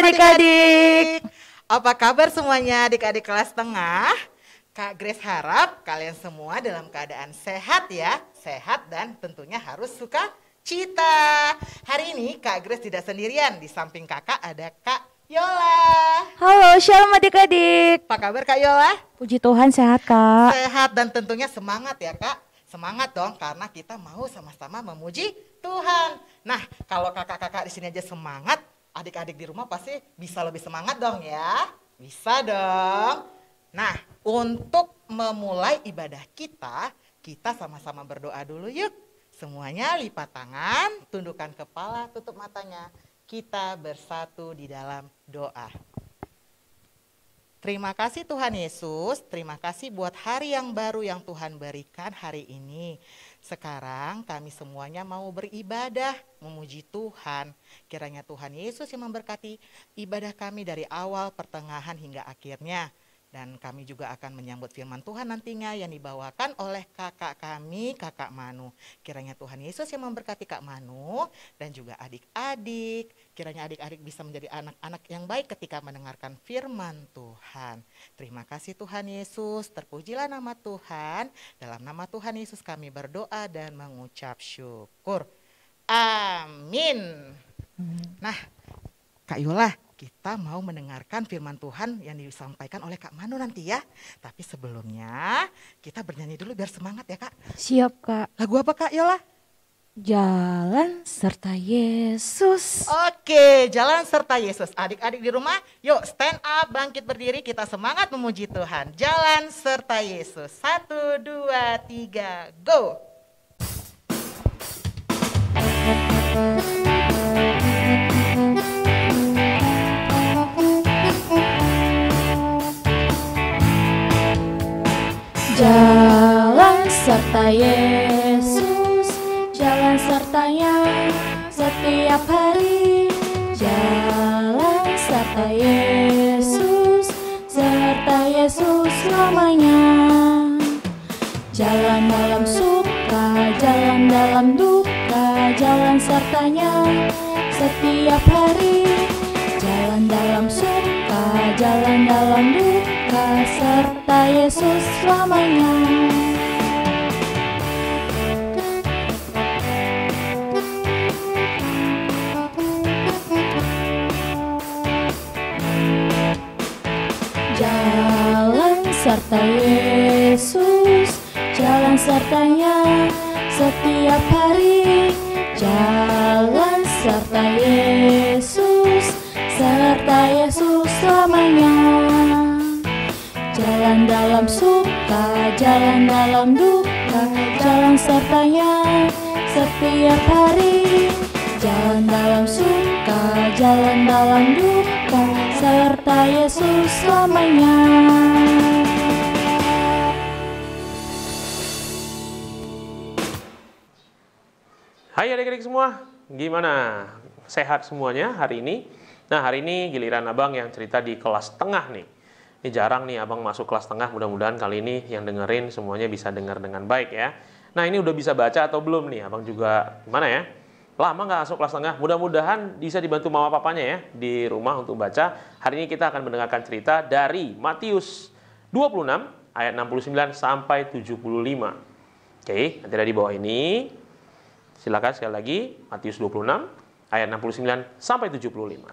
adik-adik. Apa kabar semuanya adik-adik kelas tengah? Kak Grace harap kalian semua dalam keadaan sehat ya. Sehat dan tentunya harus suka cita. Hari ini Kak Grace tidak sendirian. Di samping kakak ada Kak Yola. Halo, shalom adik-adik. Apa kabar Kak Yola? Puji Tuhan sehat, Kak. Sehat dan tentunya semangat ya Kak. Semangat dong karena kita mau sama-sama memuji Tuhan. Nah, kalau kakak-kakak di sini aja semangat, adik-adik di rumah pasti bisa lebih semangat dong ya. Bisa dong. Nah, untuk memulai ibadah kita, kita sama-sama berdoa dulu yuk. Semuanya lipat tangan, tundukkan kepala, tutup matanya. Kita bersatu di dalam doa. Terima kasih Tuhan Yesus, terima kasih buat hari yang baru yang Tuhan berikan hari ini. Sekarang kami semuanya mau beribadah, memuji Tuhan. Kiranya Tuhan Yesus yang memberkati ibadah kami dari awal, pertengahan hingga akhirnya. Dan kami juga akan menyambut firman Tuhan nantinya yang dibawakan oleh kakak kami, Kakak Manu. Kiranya Tuhan Yesus yang memberkati Kak Manu dan juga adik-adik. Kiranya adik-adik bisa menjadi anak-anak yang baik ketika mendengarkan firman Tuhan. Terima kasih Tuhan Yesus, terpujilah nama Tuhan. Dalam nama Tuhan Yesus kami berdoa dan mengucap syukur. Amin. Nah, Kak Yola, kita mau mendengarkan firman Tuhan yang disampaikan oleh Kak Manu nanti ya. Tapi sebelumnya kita bernyanyi dulu biar semangat ya Kak. Siap, Kak. Lagu apa Kak Yola? Jalan serta Yesus. Oke, jalan serta Yesus. Adik-adik di rumah, yuk stand up, bangkit berdiri, kita semangat memuji Tuhan. Jalan serta Yesus. 1, 2, 3, go! Jalan serta Yesus, jalan sertanya setiap hari. Jalan serta Yesus, serta Yesus selamanya. Jalan dalam suka, jalan dalam duka, jalan sertanya setiap hari. Jalan dalam suka, jalan dalam duka, serta Yesus selamanya. Jalan serta Yesus, jalan sertanya setiap hari. Jalan serta Yesus, serta Yesus selamanya. Jalan dalam suka, jalan dalam duka, jalan sertanya setiap hari. Jalan dalam suka, jalan dalam duka, serta Yesus selamanya. Hai adik-adik semua, gimana? Sehat semuanya hari ini? Nah, hari ini giliran abang yang cerita di kelas tengah nih. Ini jarang nih abang masuk kelas tengah, mudah-mudahan kali ini yang dengerin semuanya bisa dengar dengan baik ya. Nah, ini udah bisa baca atau belum nih? Abang juga gimana ya? Lama nggak masuk kelas tengah? Mudah-mudahan bisa dibantu mama papanya ya di rumah untuk baca. Hari ini kita akan mendengarkan cerita dari Matius 26 ayat 69 sampai 75. Oke, nanti ada di bawah ini. Silakan sekali lagi, Matius 26 ayat 69 sampai 75.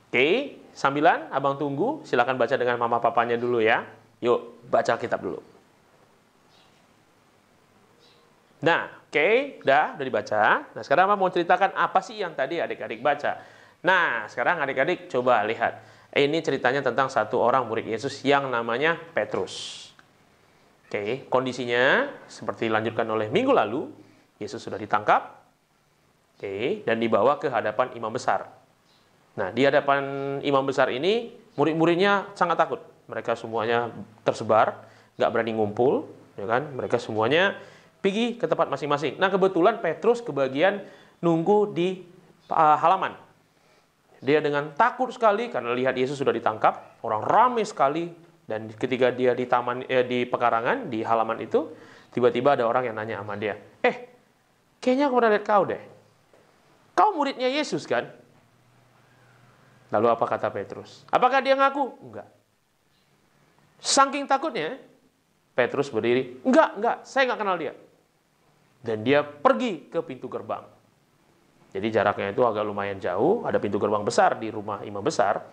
Oke, sambilan abang tunggu, silakan baca dengan mama papanya dulu ya. Yuk, baca kitab dulu. Nah, oke, udah dibaca. Nah, sekarang abang mau ceritakan apa sih yang tadi adik-adik baca. Nah, sekarang adik-adik coba lihat. Ini ceritanya tentang satu orang murid Yesus yang namanya Petrus. Oke, kondisinya seperti dilanjutkan oleh minggu lalu. Yesus sudah ditangkap, dan dibawa ke hadapan imam besar. Nah, di hadapan imam besar ini, murid-muridnya sangat takut. Mereka semuanya tersebar, nggak berani ngumpul, ya kan? Mereka semuanya pergi ke tempat masing-masing. Nah, kebetulan Petrus kebagian nunggu di halaman. Dia dengan takut sekali karena lihat Yesus sudah ditangkap, orang ramai sekali, dan ketika dia di di pekarangan, di halaman itu, tiba-tiba ada orang yang nanya sama dia, kayaknya aku pernah lihat kau deh. Kau muridnya Yesus kan? Lalu apa kata Petrus? Apakah dia ngaku? Enggak. Saking takutnya, Petrus berdiri, enggak, saya enggak kenal dia. Dan dia pergi ke pintu gerbang. Jadi jaraknya itu agak lumayan jauh, ada pintu gerbang besar di rumah imam besar.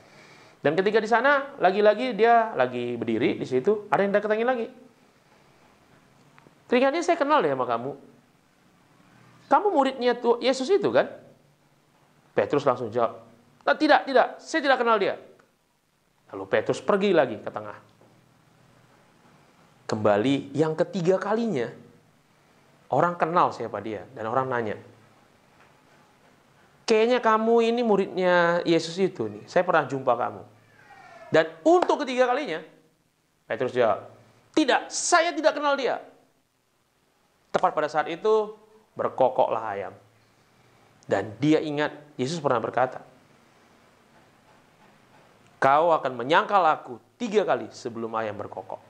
Dan ketika di sana, lagi-lagi dia lagi berdiri di situ, ada yang datangin lagi. Teringatnya saya kenal deh sama kamu. Kamu muridnya tuh Yesus itu kan? Petrus langsung jawab, tidak, saya tidak kenal dia. Lalu Petrus pergi lagi ke tengah. Kembali yang ketiga kalinya, orang kenal siapa dia. Dan orang nanya, kayaknya kamu ini muridnya Yesus itu nih. Saya pernah jumpa kamu. Dan untuk ketiga kalinya, Petrus jawab, tidak, saya tidak kenal dia. Tepat pada saat itu, berkokoklah ayam. Dan dia ingat, Yesus pernah berkata, kau akan menyangkal aku 3 kali sebelum ayam berkokok.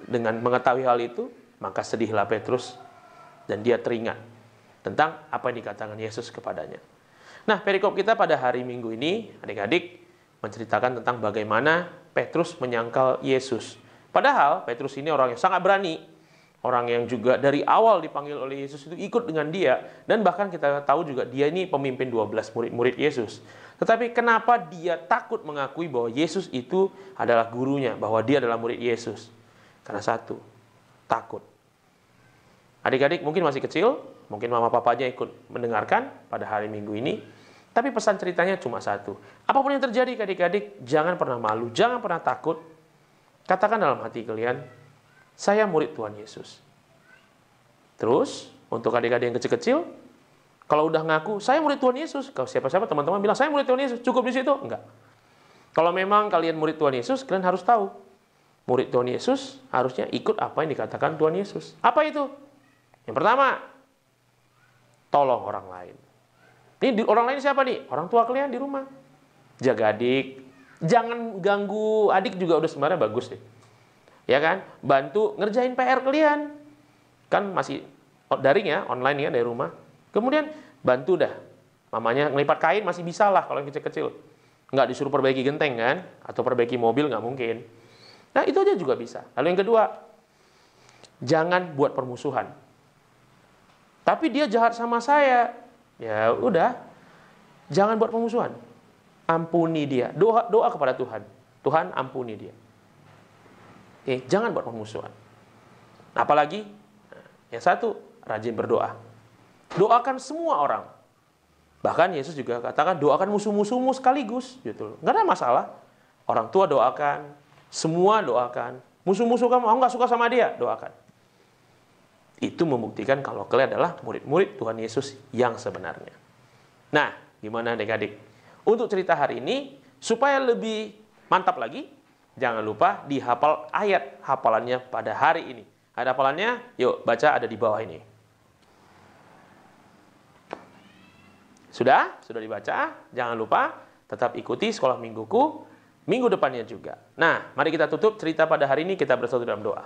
Dengan mengetahui hal itu, maka sedihlah Petrus dan dia teringat tentang apa yang dikatakan Yesus kepadanya. Nah, perikop kita pada hari Minggu ini, adik-adik, menceritakan tentang bagaimana Petrus menyangkal Yesus. Padahal Petrus ini orang yang sangat berani, orang yang juga dari awal dipanggil oleh Yesus itu ikut dengan dia, dan bahkan kita tahu juga dia ini pemimpin 12 murid-murid Yesus. Tetapi kenapa dia takut mengakui bahwa Yesus itu adalah gurunya, bahwa dia adalah murid Yesus? Karena satu, takut. Adik-adik mungkin masih kecil, mungkin mama papanya ikut mendengarkan pada hari Minggu ini, tapi pesan ceritanya cuma satu. Apapun yang terjadi adik-adik, jangan pernah malu, jangan pernah takut. Katakan dalam hati kalian, saya murid Tuhan Yesus. Terus, untuk adik-adik yang kecil-kecil, kalau udah ngaku, saya murid Tuhan Yesus. Kalau siapa-siapa teman-teman bilang, saya murid Tuhan Yesus, cukup di situ? Enggak. Kalau memang kalian murid Tuhan Yesus, kalian harus tahu. Murid Tuhan Yesus harusnya ikut apa yang dikatakan Tuhan Yesus. Apa itu? Yang pertama, tolong orang lain. Ini orang lain siapa nih? Orang tua kalian di rumah. Jaga adik. Jangan ganggu adik juga udah sebenarnya bagus deh. Ya kan? Bantu ngerjain PR kalian. Kan masih daring ya, online ya dari rumah. Kemudian bantu dah. Mamanya ngelipat kain masih bisa lah kalau yang kecil-kecil. Nggak disuruh perbaiki genteng kan? Atau perbaiki mobil nggak mungkin. Nah itu aja juga bisa. Lalu yang kedua, jangan buat permusuhan. Tapi dia jahat sama saya. Ya udah, jangan buat permusuhan. Ampuni dia. Doa kepada Tuhan. Tuhan ampuni dia. Oke, jangan buat permusuhan. Apalagi, yang satu, rajin berdoa. Doakan semua orang. Bahkan Yesus juga katakan, doakan musuh-musuhmu sekaligus. Gitu. Nggak ada masalah. Orang tua doakan, semua doakan. Musuh-musuh kamu, aku nggak suka sama dia, doakan. Itu membuktikan kalau kalian adalah murid-murid Tuhan Yesus yang sebenarnya. Nah, gimana adik-adik? Untuk cerita hari ini, supaya lebih mantap lagi, jangan lupa dihafal ayat hafalannya pada hari ini. Ada hafalannya? Yuk, baca ada di bawah ini. Sudah dibaca? Jangan lupa tetap ikuti sekolah mingguku minggu depannya juga. Nah, mari kita tutup cerita pada hari ini, kita bersatu dalam doa.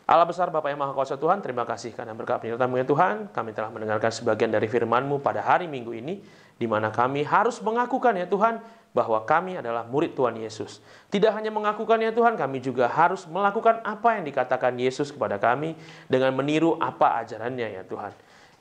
Allah besar, Bapa yang Maha Kuasa Tuhan, terima kasih karena berkat penyertaan-Mu ya Tuhan, kami telah mendengarkan sebagian dari firman-Mu pada hari Minggu ini, di mana kami harus mengakukan ya Tuhan, bahwa kami adalah murid Tuhan Yesus. Tidak hanya mengakukan ya Tuhan, kami juga harus melakukan apa yang dikatakan Yesus kepada kami, dengan meniru apa ajarannya ya Tuhan.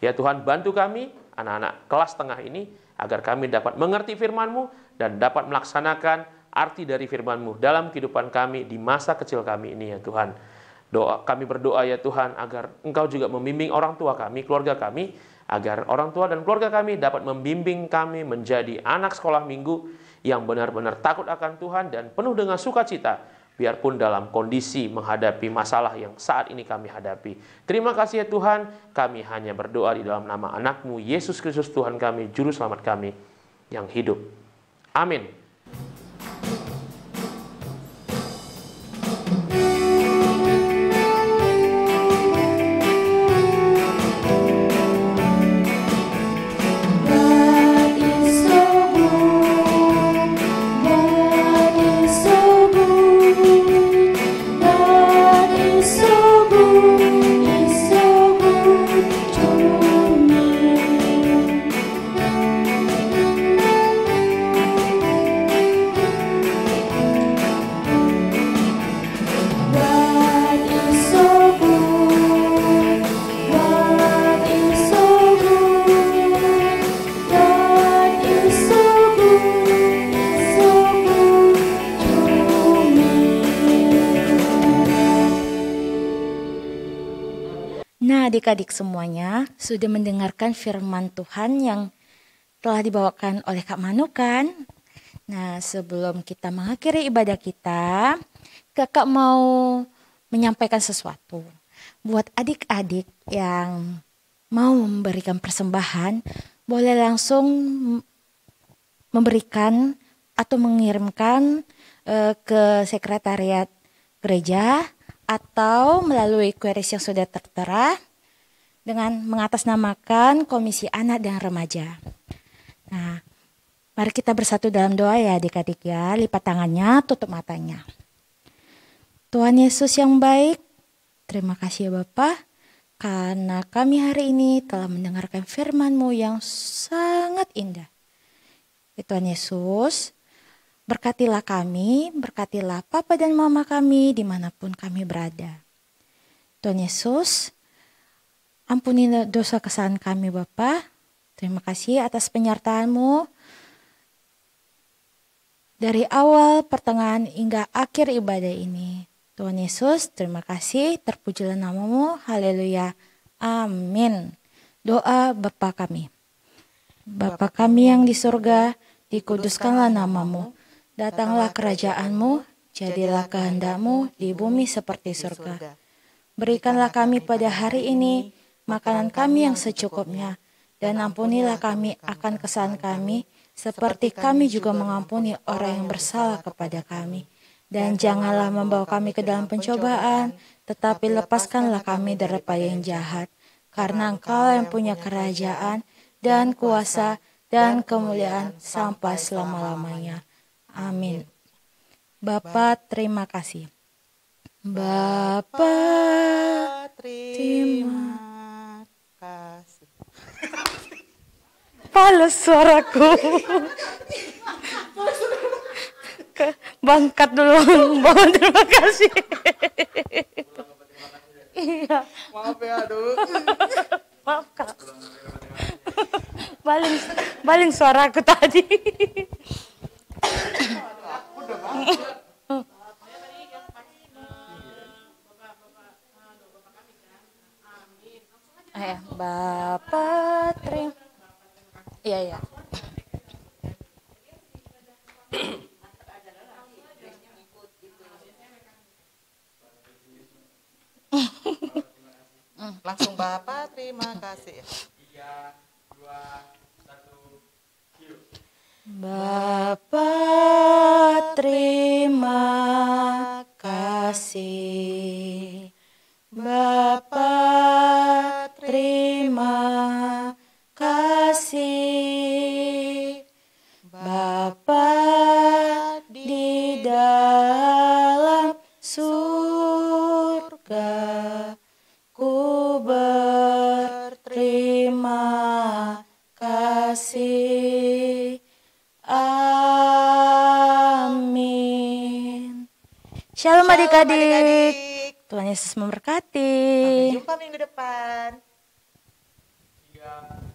Ya Tuhan, bantu kami, anak-anak kelas tengah ini, agar kami dapat mengerti firman-Mu, dan dapat melaksanakan arti dari firman-Mu dalam kehidupan kami di masa kecil kami ini ya Tuhan. Kami berdoa ya Tuhan agar Engkau juga membimbing orang tua kami, keluarga kami, agar orang tua dan keluarga kami dapat membimbing kami menjadi anak sekolah minggu yang benar-benar takut akan Tuhan dan penuh dengan sukacita, biarpun dalam kondisi menghadapi masalah yang saat ini kami hadapi. Terima kasih ya Tuhan, kami hanya berdoa di dalam nama anak-Mu Yesus Kristus Tuhan kami, Juru Selamat kami yang hidup. Amin. adik-adik semuanya sudah mendengarkan firman Tuhan yang telah dibawakan oleh Kak Manu kan? Nah, sebelum kita mengakhiri ibadah kita, Kakak mau menyampaikan sesuatu. Buat adik-adik yang mau memberikan persembahan, boleh langsung memberikan atau mengirimkan ke sekretariat gereja atau melalui QRIS yang sudah tertera dengan mengatasnamakan Komisi Anak dan Remaja. Nah, mari kita bersatu dalam doa ya adik-adik ya. Lipat tangannya, tutup matanya. Tuhan Yesus yang baik, terima kasih ya Bapa, karena kami hari ini telah mendengarkan firman-Mu yang sangat indah. Ya Tuhan Yesus, berkatilah kami, berkatilah Papa dan Mama kami dimanapun kami berada. Tuhan Yesus, ampuni dosa kesalahan kami Bapa. Terima kasih atas penyertaan-Mu dari awal, pertengahan, hingga akhir ibadah ini. Tuhan Yesus, terima kasih, terpujilah nama-Mu, haleluya, amin. Doa Bapa kami. Bapa kami yang di surga, dikuduskanlah nama-Mu. Datanglah kerajaan-Mu, jadilah kehendak-Mu di bumi seperti surga. Berikanlah kami pada hari ini makanan kami yang secukupnya, dan ampunilah kami akan kesalahan kami, seperti kami juga mengampuni orang yang bersalah kepada kami. Dan janganlah membawa kami ke dalam pencobaan, tetapi lepaskanlah kami daripada yang jahat. Karena Engkau yang punya kerajaan, dan kuasa, dan kemuliaan sampai selama-lamanya. Amin. Bapa, terima kasih. Bapa, terima kasih. Fales suaraku. Bangkat dulu. Bang, terima kasih. Iya. Maaf ya, aduh. Maaf Kak. Baling suaraku tadi. Bapak terima. Iya. Langsung Bapak terima kasih. 3, 2, 1, yuk. Bapa terima kasih. Bapa terima kasih. Bapa di dalam surga, ku berterima kasih. Amin. Shalom adik-adik. Tuhan Yesus memberkati. Sampai jumpa minggu depan. 3